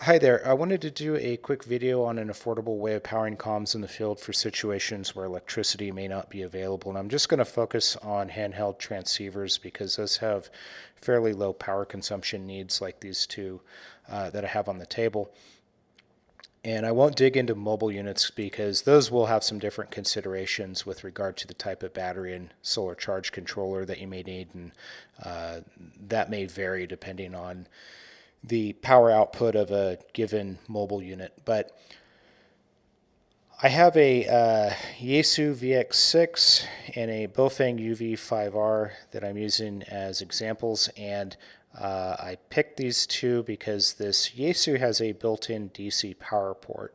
Hi there. I wanted to do a quick video on an affordable way of powering comms in the field for situations where electricity may not be available. And I'm just going to focus on handheld transceivers because those have fairly low power consumption needs like these two that I have on the table. And I won't dig into mobile units because those will have some different considerations with regard to the type of battery and solar charge controller that you may need. And that may vary depending on the power output of a given mobile unit. But I have a Yaesu VX6 and a Bofeng UV5R that I'm using as examples, and I picked these two because this Yaesu has a built-in DC power port.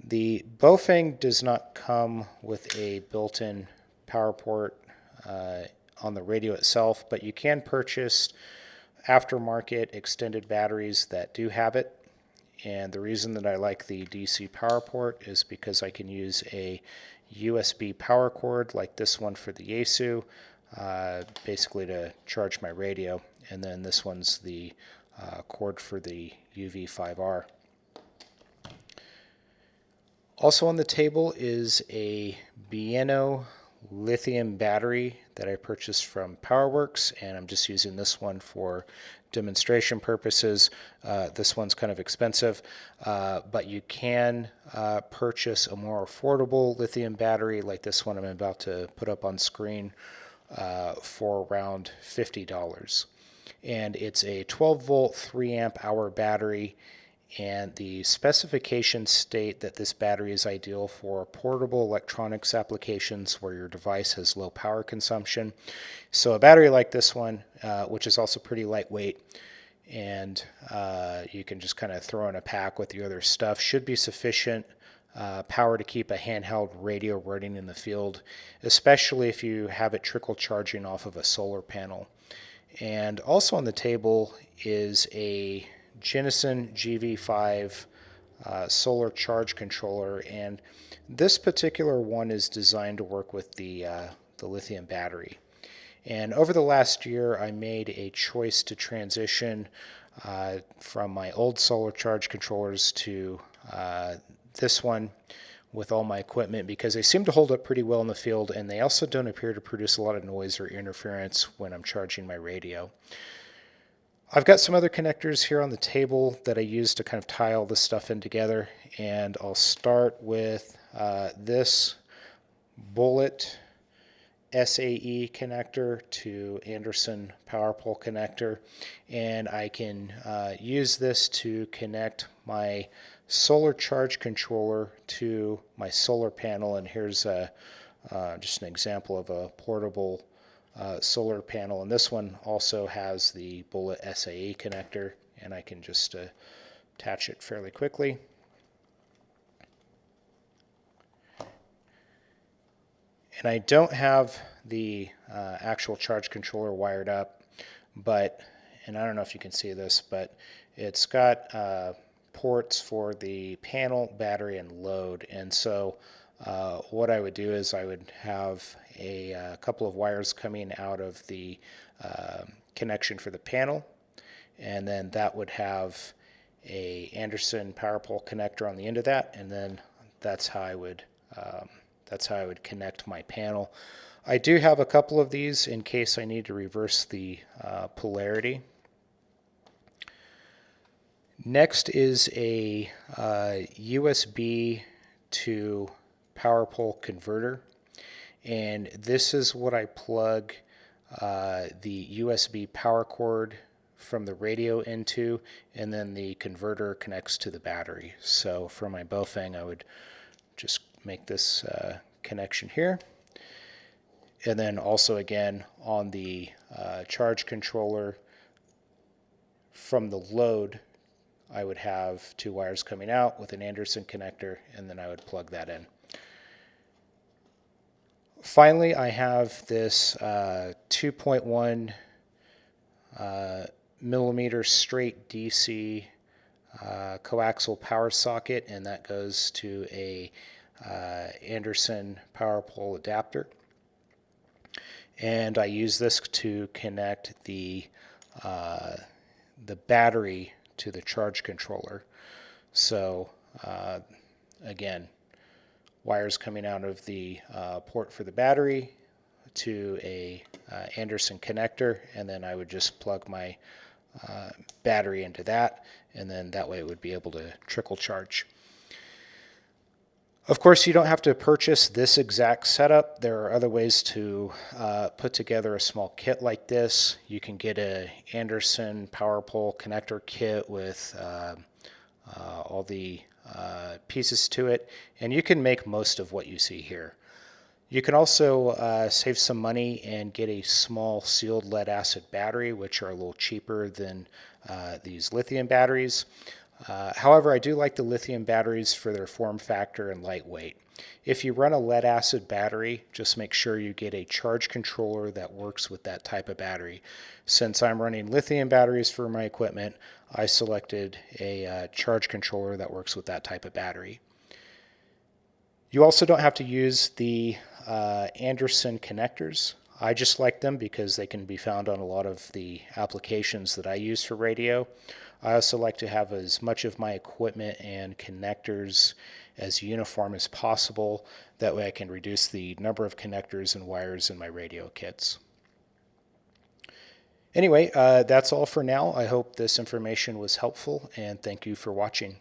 The Bofeng does not come with a built-in power port on the radio itself, but you can purchase aftermarket extended batteries that do have it. And the reason that I like the DC power port is because I can use a USB power cord like this one for the Yaesu, basically to charge my radio. And then this one's the cord for the UV5R. Also on the table is a Bieno lithium battery that I purchased from PowerWorks, and I'm just using this one for demonstration purposes. This one's kind of expensive, but you can purchase a more affordable lithium battery like this one I'm about to put up on screen for around $50. And it's a 12 volt 3 amp hour battery, and the specifications state that this battery is ideal for portable electronics applications where your device has low power consumption. So a battery like this one, which is also pretty lightweight, and you can just kind of throw in a pack with your other stuff, should be sufficient power to keep a handheld radio running in the field, especially if you have it trickle charging off of a solar panel. And also on the table is a Genesis GV5 solar charge controller, and this particular one is designed to work with the lithium battery. And over the last year, I made a choice to transition from my old solar charge controllers to this one with all my equipment because they seem to hold up pretty well in the field, and they also don't appear to produce a lot of noise or interference when I'm charging my radio. I've got some other connectors here on the table that I use to kind of tie all this stuff in together, and I'll start with this bullet SAE connector to Anderson power pole connector, and I can use this to connect my solar charge controller to my solar panel. And here's just an example of a portable solar panel, and this one also has the bullet SAE connector, and I can just attach it fairly quickly. And I don't have the actual charge controller wired up, but, and I don't know if you can see this, but it's got ports for the panel, battery, and load. And so what I would do is I would have a couple of wires coming out of the connection for the panel, and then that would have a Anderson power pole connector on the end of that, and then that's how I would connect my panel. I do have a couple of these in case I need to reverse the polarity. Next is a USB to power pole converter, and this is what I plug the USB power cord from the radio into, and then the converter connects to the battery. So for my Bofeng, I would just make this connection here, and then also again on the charge controller from the load, I would have two wires coming out with an Anderson connector, and then I would plug that in. Finally, I have this 2.1 millimeter straight DC coaxial power socket, and that goes to a Anderson power pole adapter. And I use this to connect the battery to the charge controller. So again, wires coming out of the port for the battery to a Anderson connector, and then I would just plug my battery into that, and then that way it would be able to trickle charge. Of course, you don't have to purchase this exact setup. There are other ways to put together a small kit like this. You can get a Anderson power pole connector kit with all the pieces to it, and you can make most of what you see here. You can also save some money and get a small sealed lead acid battery, which are a little cheaper than these lithium batteries. However, I do like the lithium batteries for their form factor and lightweight. If you run a lead acid battery, just make sure you get a charge controller that works with that type of battery. Since I'm running lithium batteries for my equipment, I selected a charge controller that works with that type of battery. You also don't have to use the Anderson connectors. I just like them because they can be found on a lot of the applications that I use for radio. I also like to have as much of my equipment and connectors as uniform as possible. That way I can reduce the number of connectors and wires in my radio kits. Anyway, that's all for now. I hope this information was helpful, and thank you for watching.